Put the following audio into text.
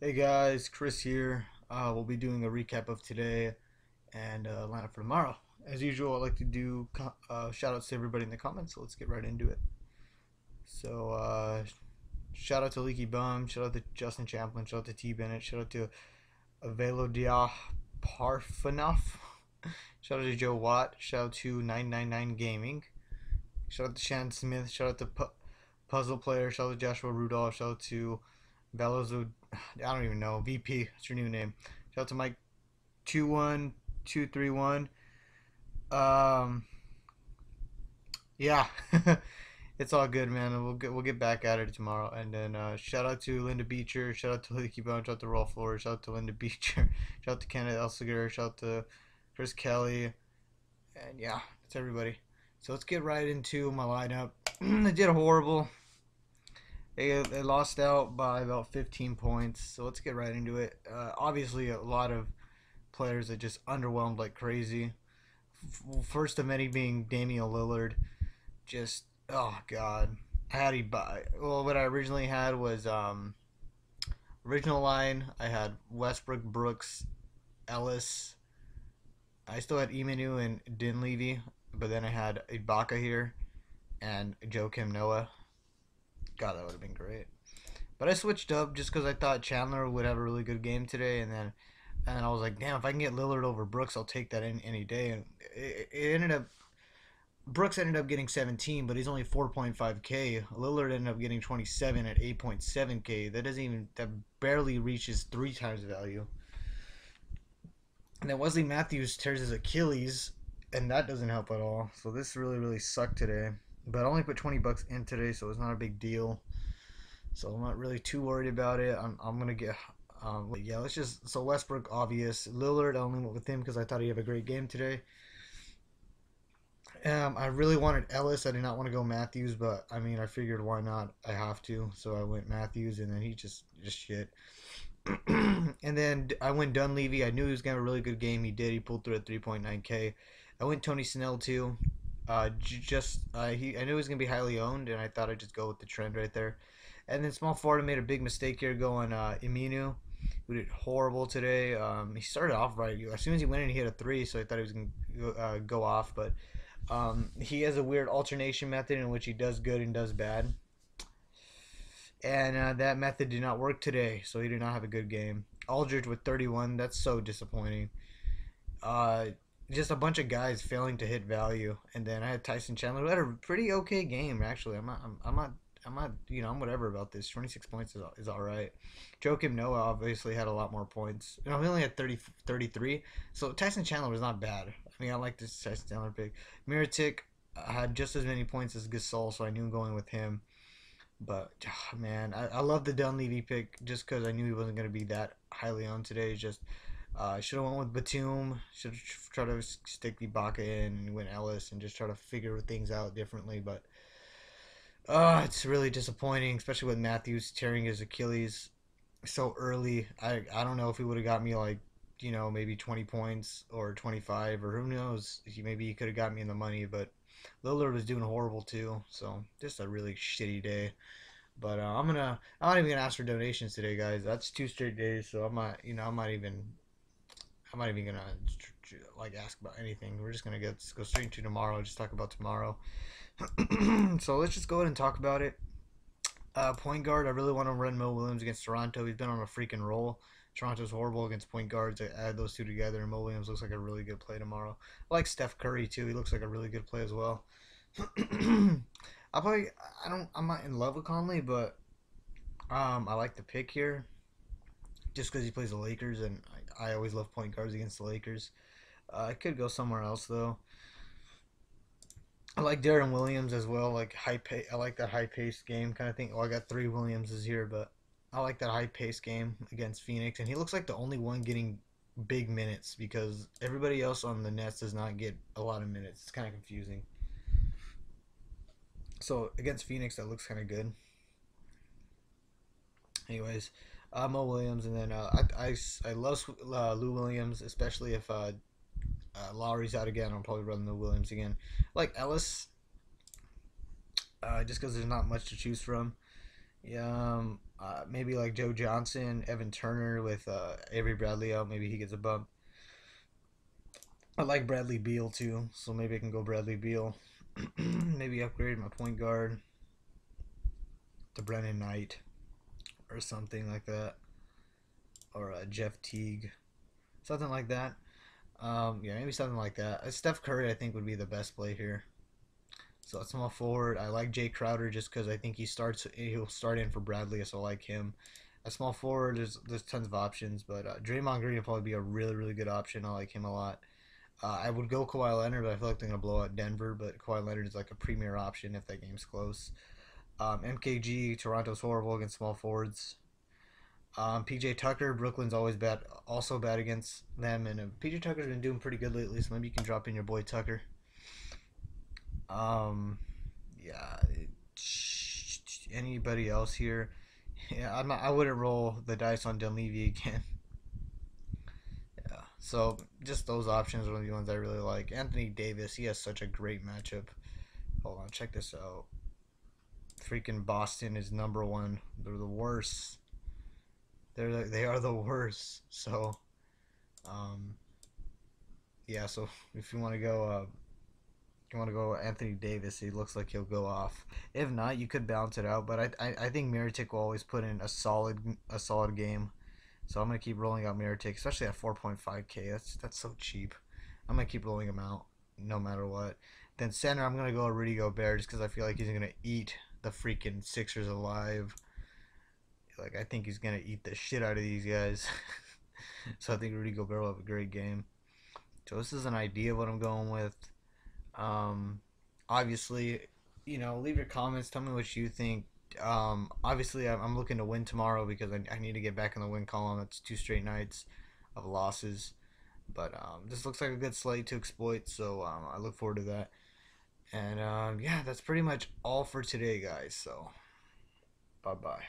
Hey guys, Chris here. We'll be doing a recap of today and lineup for tomorrow. As usual, I like to do shout outs to everybody in the comments, so let's get right into it. So, shout out to Leaky Bum, shout out to Justin Champlin, shout out to T Bennett, shout out to Avelodia Parfanoff, shout out to Joe Watt, shout out to 999 Gaming, shout out to Shannon Smith, shout out to Puzzle Player, shout out to Joshua Rudolph, shout out to Velozo, I don't even know. VP, what's your new name? Shout out to Mike 21231. Um, yeah, it's all good, man. We'll get back at it tomorrow. And then shout out to Linda Beecher. Shout out to Leaky Bone. Shout out to Raw Floor. Shout out to Linda Beecher. Shout out to Kenneth Elsiger. Shout out to Chris Kelly. And yeah, that's everybody. So let's get right into my lineup. I did horrible. They lost out by about 15 points, so let's get right into it. Obviously, a lot of players that just underwhelmed like crazy. First of many being Damian Lillard. Just, oh god. I had well, what I originally had was original line. I had Westbrook, Brooks, Ellis. I still had Eminu and Dinwiddie, but then I had Ibaka here and Joakim Noah. God, that would have been great. But I switched up just because I thought Chandler would have a really good game today, and I was like, damn, if I can get Lillard over Brooks, I'll take that any day. And it ended up Brooks ended up getting 17, but he's only 4.5K. Lillard ended up getting 27 at 8.7K. That barely reaches three times the value. And then Wesley Matthews tears his Achilles, and that doesn't help at all. So this really sucked today. But I only put 20 bucks in today, so it's not a big deal. So I'm not really too worried about it. I'm gonna get yeah. Let's just so Westbrook obvious. Lillard I only went with him because I thought he'd have a great game today. I really wanted Ellis. I did not want to go Matthews, but I mean I figured why not? I have to, so I went Matthews, and then he just shit. And then I went Dunleavy. I knew he was gonna have a really good game. He did. He pulled through at 3.9K. I went Tony Snell too. I knew he was gonna be highly owned, and I thought I'd just go with the trend right there. And then small forward made a big mistake here going Eminu, who did horrible today. He started off right. As soon as he went in, he hit a three, so I thought he was gonna go off. But he has a weird alternation method in which he does good and does bad, and that method did not work today, so he did not have a good game. Aldridge with 31. That's so disappointing. Uh, just a bunch of guys failing to hit value, and then I had Tyson Chandler who had a pretty okay game actually. I'm not, I'm whatever about this. 26 points is all right. Joakim Noah obviously had a lot more points. He only had 33. So Tyson Chandler was not bad. I mean, I like this Tyson Chandler pick. Miritic had just as many points as Gasol, so I knew going with him. But, man, I love the Dunleavy pick just because I knew he wasn't going to be that highly owned today. Just should have went with Batum. Should have tried to stick Ibaka in and went Ellis and just try to figure things out differently. But it's really disappointing, especially with Matthews tearing his Achilles so early. I don't know if he would have got me like maybe 20 points or 25 or who knows. Maybe he could have got me in the money, but Lillard was doing horrible too. So just a really shitty day. But I'm not even gonna ask for donations today, guys. That's 2 straight days, so I'm not even gonna like ask about anything. We're just gonna go straight to tomorrow. Just talk about tomorrow. So let's just go ahead and talk about it. Point guard, I really want to run Mo Williams against Toronto. He's been on a freaking roll. Toronto's horrible against point guards. I add those two together, and Mo Williams looks like a really good play tomorrow. I like Steph Curry too. He looks like a really good play as well. I'm not in love with Conley, but I like the pick here just because he plays the Lakers, and I always love point guards against the Lakers. I could go somewhere else though. I like Darren Williams as well. I like that high paced game kind of thing. Oh, I got three Williamses here, but I like that high paced game against Phoenix, and he looks like the only one getting big minutes because everybody else on the Nets does not get a lot of minutes. It's kind of confusing. So against Phoenix, that looks kind of good. Anyways, Mo Williams, and then I love Lou Williams, especially if Lowry's out again. I'll probably run Lou Williams again. Like Ellis, just because there's not much to choose from. Yeah, Maybe like Joe Johnson, Evan Turner with Avery Bradley out. Maybe he gets a bump. I like Bradley Beal too, so maybe I can go Bradley Beal. Maybe upgrade my point guard to Brennan Knight or something like that, or Jeff Teague, something like that. Yeah, maybe something like that. Steph Curry, I think, would be the best play here. So at small forward, I like Jay Crowder just because I think he'll start in for Bradley, so I like him. At small forward, there's tons of options, but Draymond Green would probably be a really good option. I like him a lot. I would go Kawhi Leonard, but I feel like they're gonna blow out Denver. But Kawhi Leonard is like a premier option if that game's close. MKG, Toronto's horrible against small forwards. PJ Tucker, Brooklyn's always bad, also bad against them, and PJ Tucker's been doing pretty good lately, so maybe you can drop in your boy Tucker. Um, yeah, anybody else here? Yeah, I wouldn't roll the dice on Dunleavy again. Yeah, so just those options are the ones I really like. Anthony Davis, he has such a great matchup. Hold on, check this out. Freaking Boston is number one. They're the worst. They are the worst. So, um, yeah. So if you want to go Anthony Davis, he looks like he'll go off. If not, you could balance it out. But I think Meritic will always put in a solid game. So I'm gonna keep rolling out Meritic, especially at 4.5K. That's so cheap. I'm gonna keep rolling him out no matter what. Then center, I'm gonna go Rudy Gobert just because I feel like he's gonna eat the freaking Sixers alive. Like I think he's gonna eat the shit out of these guys. So I think Rudy Gobert will have a great game. So this is an idea of what I'm going with. Obviously, leave your comments. Tell me what you think. Obviously, I'm looking to win tomorrow because I need to get back in the win column. It's 2 straight nights of losses. But this looks like a good slate to exploit, so I look forward to that. And yeah, that's pretty much all for today, guys. So, bye bye.